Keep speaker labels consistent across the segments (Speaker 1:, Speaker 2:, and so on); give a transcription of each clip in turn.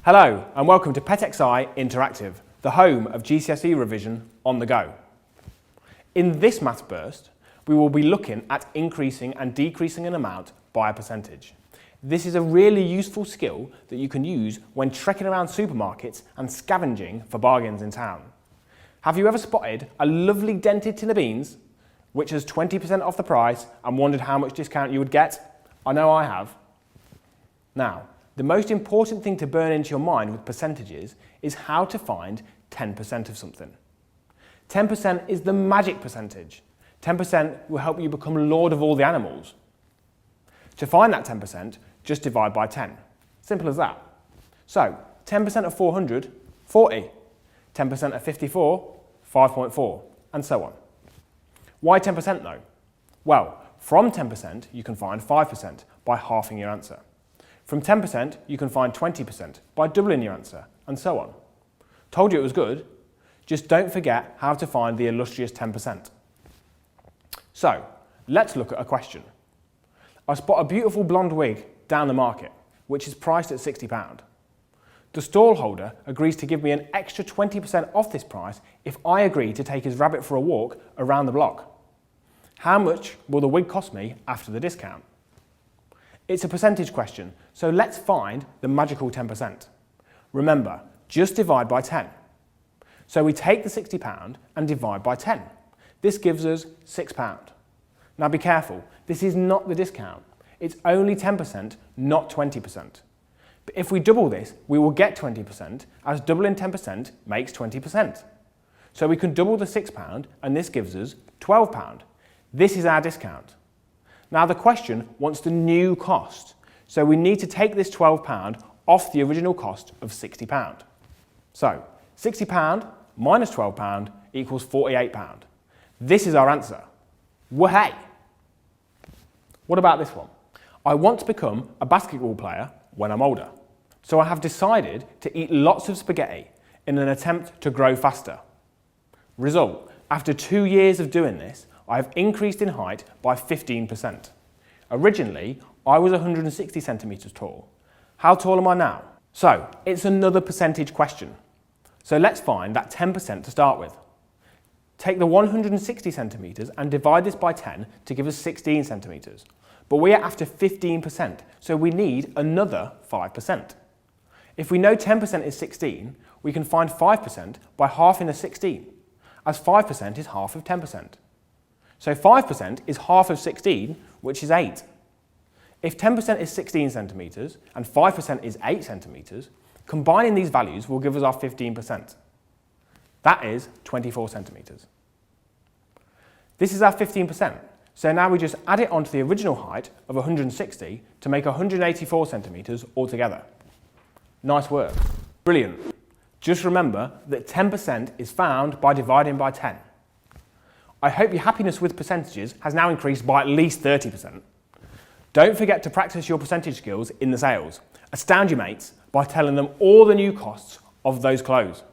Speaker 1: Hello and welcome to PetXI Interactive, the home of GCSE revision on the go. In this maths burst, we will be looking at increasing and decreasing an amount by a percentage. This is a really useful skill that you can use when trekking around supermarkets and scavenging for bargains in town. Have you ever spotted a lovely dented tin of beans, which has 20% off the price, and wondered how much discount you would get? I know I have. Now, the most important thing to burn into your mind with percentages is how to find 10% of something. 10% is the magic percentage. 10% will help you become lord of all the animals. To find that 10%, just divide by 10. Simple as that. So, 10% of 400, 40. 10% of 54, 5.4, and so on. Why 10% though? Well, from 10% you can find 5% by halving your answer. From 10% you can find 20% by doubling your answer, and so on. Told you it was good, just don't forget how to find the illustrious 10%. So, let's look at a question. I spot a beautiful blonde wig down the market, which is priced at £60. The stall holder agrees to give me an extra 20% off this price if I agree to take his rabbit for a walk around the block. How much will the wig cost me after the discount? It's a percentage question, so let's find the magical 10%. Remember, just divide by 10. So we take the £60 and divide by 10. This gives us £6. Now be careful, this is not the discount. It's only 10%, not 20%. But if we double this, we will get 20%, as doubling 10% makes 20%. So we can double the £6 and this gives us £12. This is our discount. Now the question wants the new cost, so we need to take this £12 off the original cost of £60. So £60 minus £12 equals £48. This is our answer. Wahey! What about this one? I want to become a basketball player when I'm older, so I have decided to eat lots of spaghetti in an attempt to grow faster. Result, after 2 years of doing this, I have increased in height by 15%. Originally, I was 160 centimetres tall. How tall am I now? So, it's another percentage question. So let's find that 10% to start with. Take the 160 centimetres and divide this by 10 to give us 16 centimetres. But we are after 15%, so we need another 5%. If we know 10% is 16, we can find 5% by halving the 16, as 5% is half of 10%. So 5% is half of 16, which is 8. If 10% is 16 centimetres and 5% is 8 centimetres, combining these values will give us our 15%. That is 24 centimetres. This is our 15%, so now we just add it onto the original height of 160 to make 184 centimetres altogether. Nice work. Brilliant. Just remember that 10% is found by dividing by 10. I hope your happiness with percentages has now increased by at least 30%. Don't forget to practice your percentage skills in the sales. Astound your mates by telling them all the new costs of those clothes.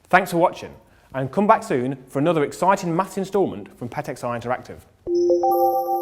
Speaker 1: Thanks for watching, and come back soon for another exciting maths instalment from PetXI Interactive.